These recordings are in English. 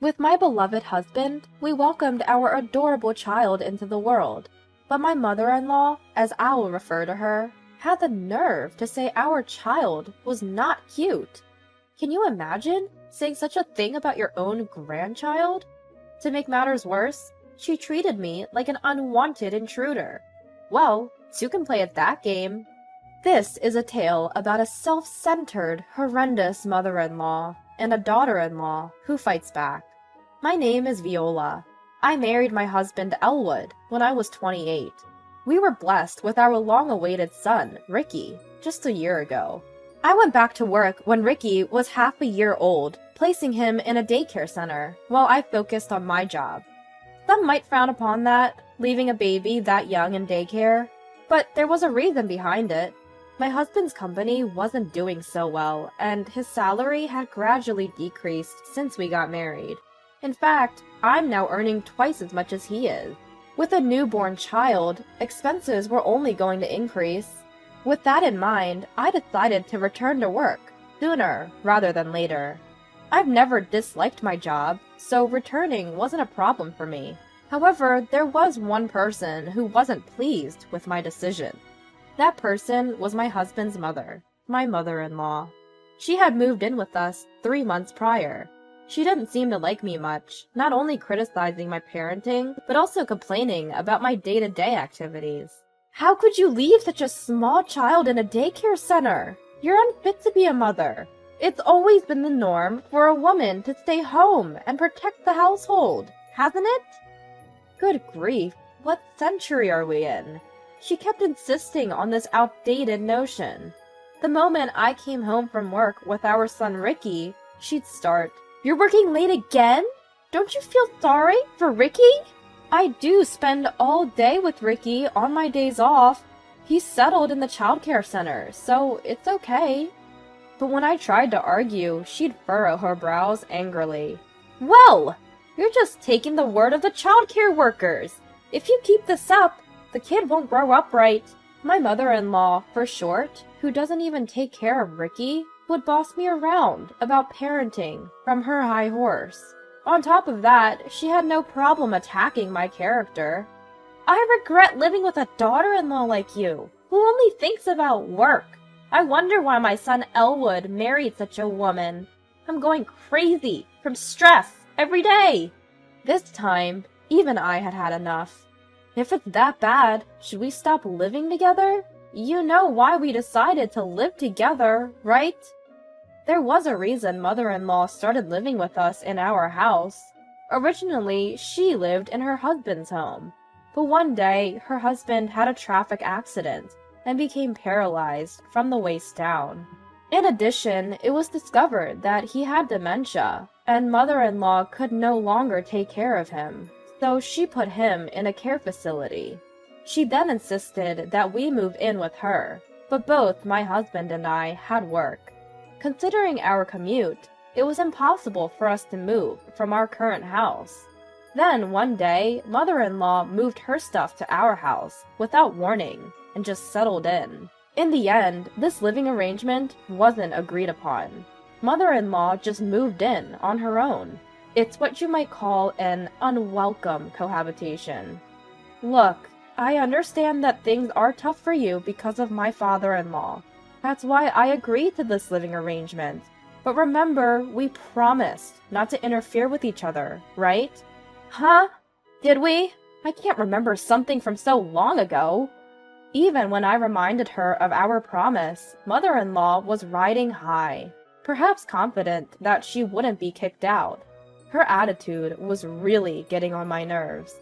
With my beloved husband, we welcomed our adorable child into the world. But my mother-in-law, as I will refer to her, had the nerve to say our child was not cute. Can you imagine saying such a thing about your own grandchild? To make matters worse, she treated me like an unwanted intruder. Well, two can play at that game. This is a tale about a self-centered, horrendous mother-in-law and a daughter-in-law who fights back. My name is Viola. I married my husband Elwood when I was 28. We were blessed with our long-awaited son, Ricky, just a year ago. I went back to work when Ricky was half a year old, placing him in a daycare center while I focused on my job. Some might frown upon that, leaving a baby that young in daycare, but there was a reason behind it. My husband's company wasn't doing so well, and his salary had gradually decreased since we got married. In fact, I'm now earning twice as much as he is. With a newborn child, expenses were only going to increase. With that in mind, I decided to return to work, sooner rather than later. I've never disliked my job, so returning wasn't a problem for me. However, there was one person who wasn't pleased with my decision. That person was my husband's mother, my mother-in-law. She had moved in with us 3 months prior. She didn't seem to like me much, not only criticizing my parenting, but also complaining about my day-to-day activities. How could you leave such a small child in a daycare center? You're unfit to be a mother. It's always been the norm for a woman to stay home and protect the household, hasn't it? Good grief, what century are we in? She kept insisting on this outdated notion. The moment I came home from work with our son Ricky, she'd start, "You're working late again? Don't you feel sorry for Ricky?" I do spend all day with Ricky on my days off. He's settled in the childcare center, so it's okay. But when I tried to argue, she'd furrow her brows angrily. "Well, you're just taking the word of the childcare workers. If you keep this up, the kid won't grow up right." My mother-in-law, for short, who doesn't even take care of Ricky, would boss me around about parenting from her high horse. On top of that, she had no problem attacking my character. "I regret living with a daughter-in-law like you, who only thinks about work. I wonder why my son Elwood married such a woman. I'm going crazy from stress every day." This time, even I had had enough. "If it's that bad, should we stop living together? You know why we decided to live together, right?" There was a reason mother-in-law started living with us in our house. Originally, she lived in her husband's home. But one day, her husband had a traffic accident and became paralyzed from the waist down. In addition, it was discovered that he had dementia, and mother-in-law could no longer take care of him, so she put him in a care facility. She then insisted that we move in with her, but both my husband and I had work. Considering our commute, it was impossible for us to move from our current house. Then one day, mother-in-law moved her stuff to our house without warning and just settled in. In the end, this living arrangement wasn't agreed upon. Mother-in-law just moved in on her own. It's what you might call an unwelcome cohabitation. Look, I understand that things are tough for you because of my father-in-law. That's why I agreed to this living arrangement. But remember, we promised not to interfere with each other, right? Huh? Did we? I can't remember something from so long ago. Even when I reminded her of our promise, mother-in-law was riding high, perhaps confident that she wouldn't be kicked out. Her attitude was really getting on my nerves.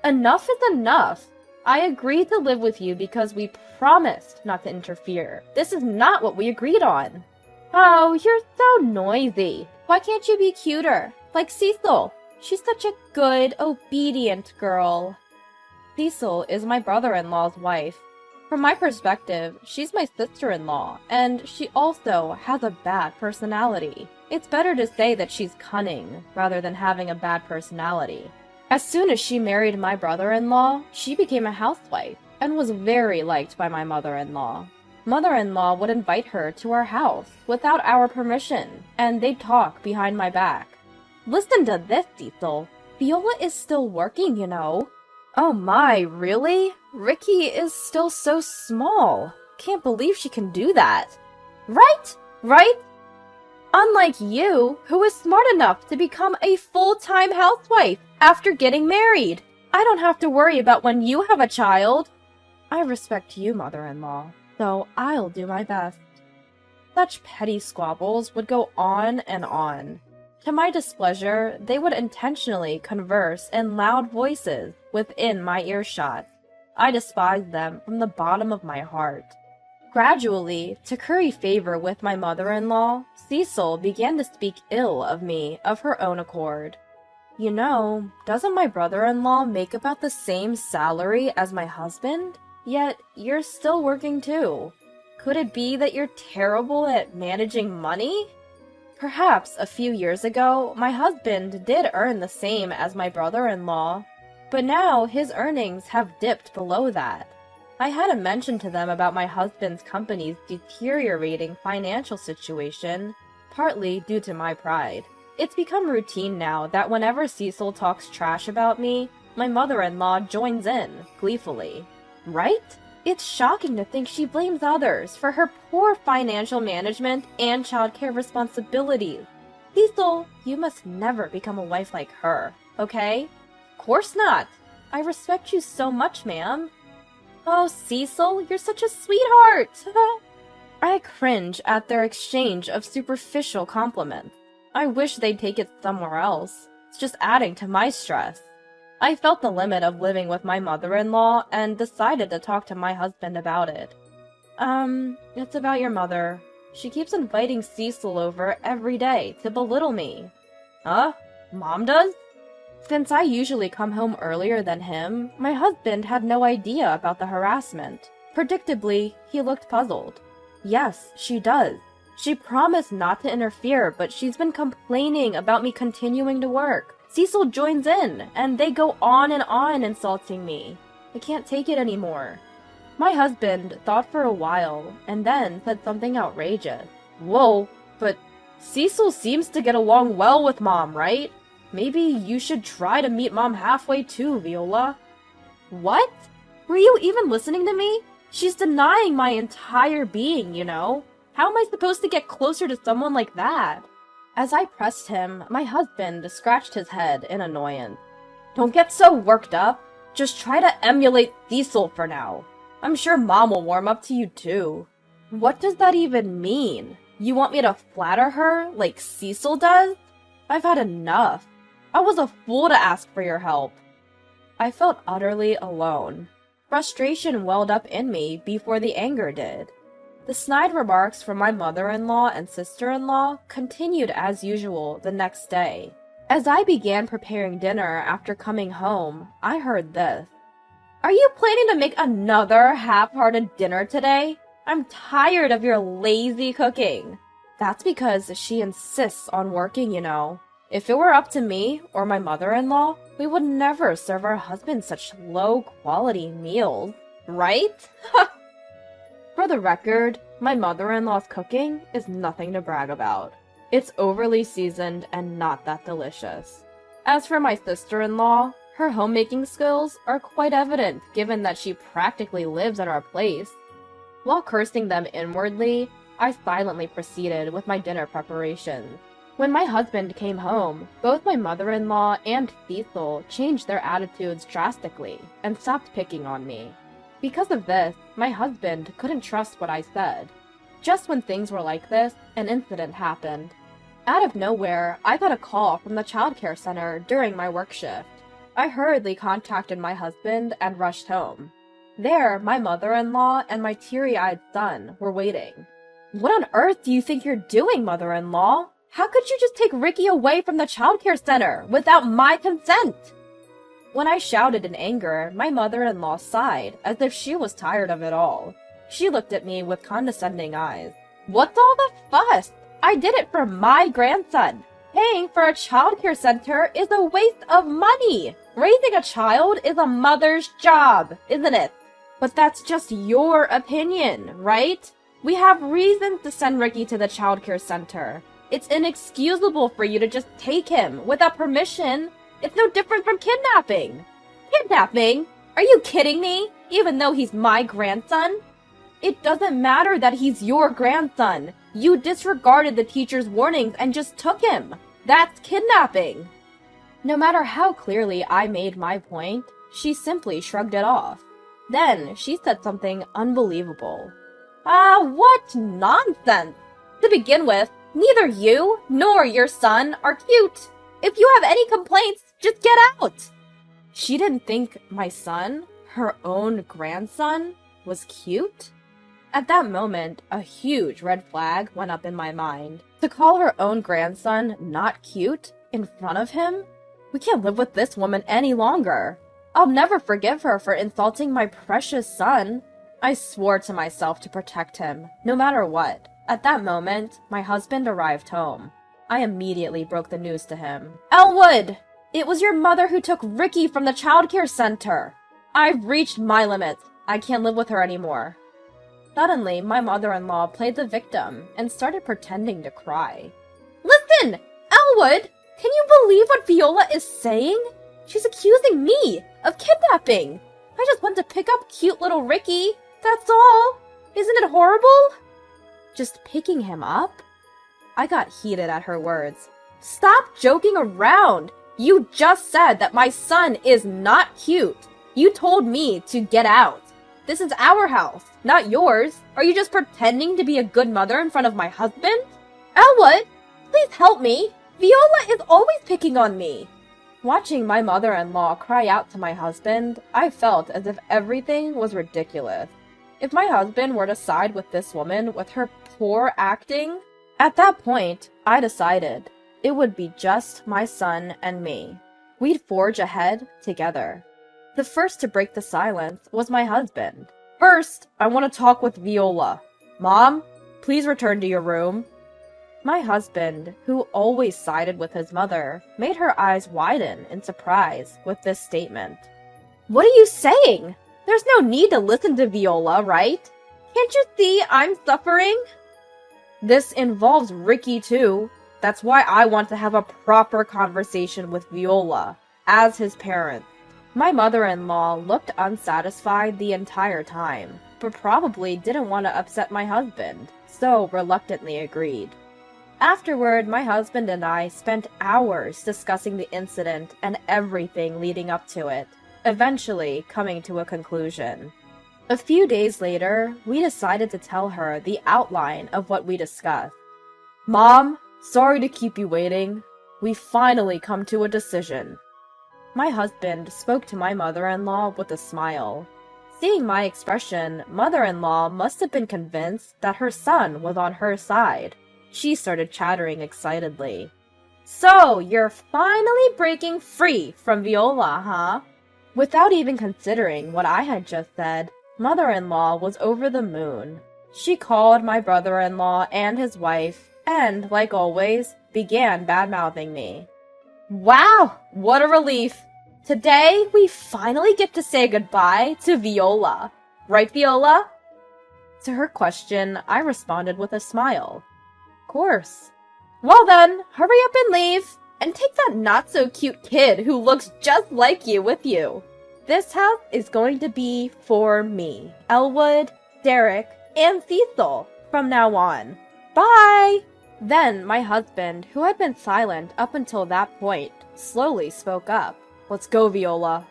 Enough is enough! I agreed to live with you because we promised not to interfere. This is not what we agreed on. Oh, you're so noisy. Why can't you be cuter? Like Cecil. She's such a good, obedient girl. Cecil is my brother-in-law's wife. From my perspective, she's my sister-in-law, and she also has a bad personality. It's better to say that she's cunning, rather than having a bad personality. As soon as she married my brother-in-law, she became a housewife, and was very liked by my mother-in-law. Mother-in-law would invite her to our house without our permission, and they'd talk behind my back. Listen to this, Cecil. Viola is still working, you know. Oh my, really? Ricky is still so small. Can't believe she can do that. Right? Right? Unlike you, who is smart enough to become a full-time housewife after getting married. I don't have to worry about when you have a child. I respect you, mother-in-law, so I'll do my best. Such petty squabbles would go on and on. To my displeasure, they would intentionally converse in loud voices within my earshot. I despised them from the bottom of my heart. Gradually, to curry favor with my mother-in-law, Cecil began to speak ill of me of her own accord. You know, doesn't my brother-in-law make about the same salary as my husband? Yet, you're still working too. Could it be that you're terrible at managing money? Perhaps a few years ago, my husband did earn the same as my brother-in-law, but now his earnings have dipped below that. I hadn't mentioned to them about my husband's company's deteriorating financial situation, partly due to my pride. It's become routine now that whenever Cecil talks trash about me, my mother-in-law joins in, gleefully. Right? It's shocking to think she blames others for her poor financial management and childcare responsibilities. Cecil, you must never become a wife like her, okay? Of course not. I respect you so much, ma'am. Oh, Cecil, you're such a sweetheart! I cringe at their exchange of superficial compliments. I wish they'd take it somewhere else. It's just adding to my stress. I felt the limit of living with my mother-in-law and decided to talk to my husband about it. It's about your mother. She keeps inviting Cecil over every day to belittle me. Huh? Mom does? Since I usually come home earlier than him, my husband had no idea about the harassment. Predictably, he looked puzzled. Yes, she does. She promised not to interfere, but she's been complaining about me continuing to work. Cecil joins in, and they go on and on insulting me. I can't take it anymore. My husband thought for a while, and then said something outrageous. Whoa, but Cecil seems to get along well with Mom, right? Maybe you should try to meet Mom halfway too, Viola. What? Were you even listening to me? She's denying my entire being, you know? How am I supposed to get closer to someone like that? As I pressed him, my husband scratched his head in annoyance. Don't get so worked up. Just try to emulate Cecil for now. I'm sure Mom will warm up to you too. What does that even mean? You want me to flatter her like Cecil does? I've had enough. I was a fool to ask for your help. I felt utterly alone. Frustration welled up in me before the anger did. The snide remarks from my mother-in-law and sister-in-law continued as usual the next day. As I began preparing dinner after coming home, I heard this. Are you planning to make another half-hearted dinner today? I'm tired of your lazy cooking. That's because she insists on working, you know. If it were up to me or my mother-in-law, we would never serve our husbands such low-quality meals, right? For the record, my mother-in-law's cooking is nothing to brag about. It's overly seasoned and not that delicious. As for my sister-in-law, her homemaking skills are quite evident given that she practically lives at our place. While cursing them inwardly, I silently proceeded with my dinner preparations. When my husband came home, both my mother-in-law and Cecil changed their attitudes drastically and stopped picking on me. Because of this, my husband couldn't trust what I said. Just when things were like this, an incident happened. Out of nowhere, I got a call from the childcare center during my work shift. I hurriedly contacted my husband and rushed home. There, my mother-in-law and my teary-eyed son were waiting. What on earth do you think you're doing, mother-in-law? How could you just take Ricky away from the childcare center without my consent? When I shouted in anger, my mother-in-law sighed as if she was tired of it all. She looked at me with condescending eyes. What's all the fuss? I did it for my grandson. Paying for a childcare center is a waste of money. Raising a child is a mother's job, isn't it? But that's just your opinion, right? We have reasons to send Ricky to the childcare center. It's inexcusable for you to just take him without permission. It's no different from kidnapping. Kidnapping? Are you kidding me? Even though he's my grandson? It doesn't matter that he's your grandson. You disregarded the teacher's warnings and just took him. That's kidnapping. No matter how clearly I made my point, she simply shrugged it off. Then she said something unbelievable. What nonsense! To begin with, neither you nor your son are cute. If you have any complaints, just get out. She didn't think my son, her own grandson, was cute? At that moment, a huge red flag went up in my mind. To call her own grandson not cute in front of him? We can't live with this woman any longer. I'll never forgive her for insulting my precious son. I swore to myself to protect him, no matter what. At that moment, my husband arrived home. I immediately broke the news to him. Elwood! It was your mother who took Ricky from the childcare center. I've reached my limits. I can't live with her anymore. Suddenly, my mother-in-law played the victim and started pretending to cry. Listen! Elwood! Can you believe what Viola is saying? She's accusing me of kidnapping. I just want to pick up cute little Ricky. That's all. Isn't it horrible? Just picking him up? I got heated at her words. Stop joking around. You just said that my son is not cute. You told me to get out. This is our house, not yours. Are you just pretending to be a good mother in front of my husband? Elwood, please help me. Viola is always picking on me. Watching my mother-in-law cry out to my husband, I felt as if everything was ridiculous. If my husband were to side with this woman with her poor acting, at that point, I decided it would be just my son and me. We'd forge ahead together. The first to break the silence was my husband. First, I want to talk with Viola. Mom, please return to your room. My husband, who always sided with his mother, made her eyes widen in surprise with this statement. What are you saying? There's no need to listen to Viola, right? Can't you see I'm suffering? This involves Ricky too. That's why I want to have a proper conversation with Viola, as his parent. My mother-in-law looked unsatisfied the entire time, but probably didn't want to upset my husband, so reluctantly agreed. Afterward, my husband and I spent hours discussing the incident and everything leading up to it, eventually coming to a conclusion. A few days later, we decided to tell her the outline of what we discussed. Mom, sorry to keep you waiting. We finally come to a decision. My husband spoke to my mother-in-law with a smile. Seeing my expression, mother-in-law must have been convinced that her son was on her side. She started chattering excitedly. So, you're finally breaking free from Viola, huh? Without even considering what I had just said, mother-in-law was over the moon. She called my brother-in-law and his wife, and, like always, began bad-mouthing me. Wow, what a relief! Today, we finally get to say goodbye to Viola. Right, Viola? To her question, I responded with a smile. Of course. Well then, hurry up and leave, and take that not-so-cute kid who looks just like you with you. This house is going to be for me, Elwood, Derek, and Cecil from now on. Bye! Then my husband, who had been silent up until that point, slowly spoke up. Let's go, Viola.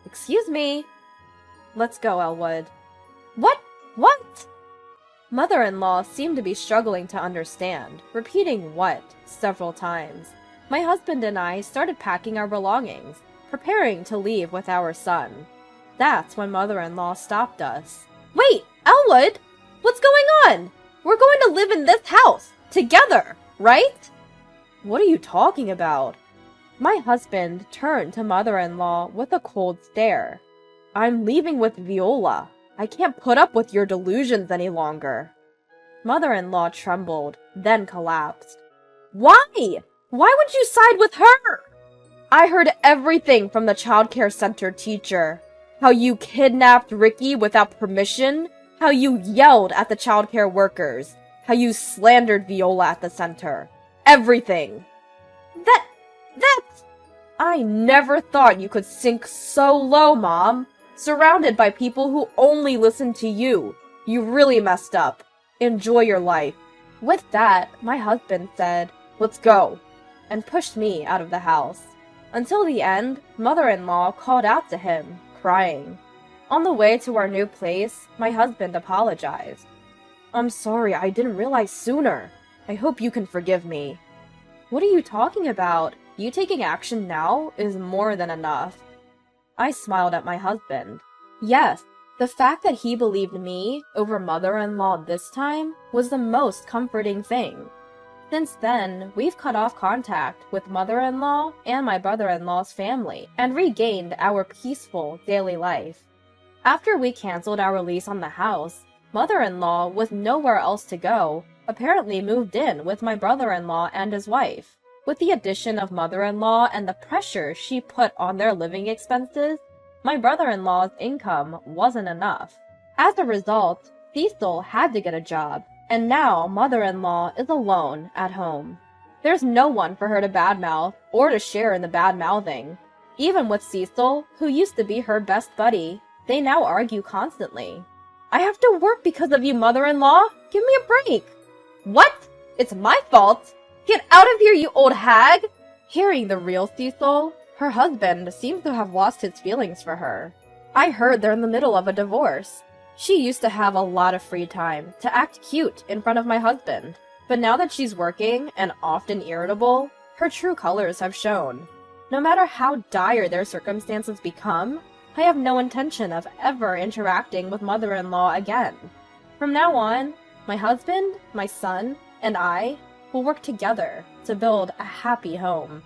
Excuse me. Let's go, Elwood. What? What? Mother-in-law seemed to be struggling to understand, repeating what several times. My husband and I started packing our belongings, preparing to leave with our son. That's when mother-in-law stopped us. Wait, Elwood! What's going on? We're going to live in this house, together, right? What are you talking about? My husband turned to mother-in-law with a cold stare. I'm leaving with Viola. I can't put up with your delusions any longer. Mother-in-law trembled, then collapsed. Why? Why would you side with her? I heard everything from the childcare center teacher. How you kidnapped Ricky without permission, how you yelled at the childcare workers, how you slandered Viola at the center. everything. That's... I never thought you could sink so low, Mom. Surrounded by people who only listen to you. You really messed up. Enjoy your life. With that, my husband said, "Let's go," and pushed me out of the house. Until the end, mother-in-law called out to him, crying. On the way to our new place, my husband apologized. "I'm sorry, I didn't realize sooner. I hope you can forgive me." "What are you talking about? You taking action now is more than enough." I smiled at my husband. Yes, the fact that he believed me over mother-in-law this time was the most comforting thing. Since then, we've cut off contact with mother-in-law and my brother-in-law's family and regained our peaceful daily life. After we canceled our lease on the house, mother-in-law, with nowhere else to go, apparently moved in with my brother-in-law and his wife. With the addition of mother-in-law and the pressure she put on their living expenses, my brother-in-law's income wasn't enough. As a result, Cecil had to get a job, and now mother-in-law is alone at home. There's no one for her to badmouth or to share in the bad-mouthing. Even with Cecil, who used to be her best buddy, they now argue constantly. "I have to work because of you, mother-in-law. Give me a break." "What? It's my fault? Get out of here, you old hag!" Hearing the real Cecil, her husband seems to have lost his feelings for her. I heard they're in the middle of a divorce. She used to have a lot of free time to act cute in front of my husband, but now that she's working and often irritable, her true colors have shown. No matter how dire their circumstances become, I have no intention of ever interacting with mother-in-law again. From now on, my husband, my son, and I will work together to build a happy home.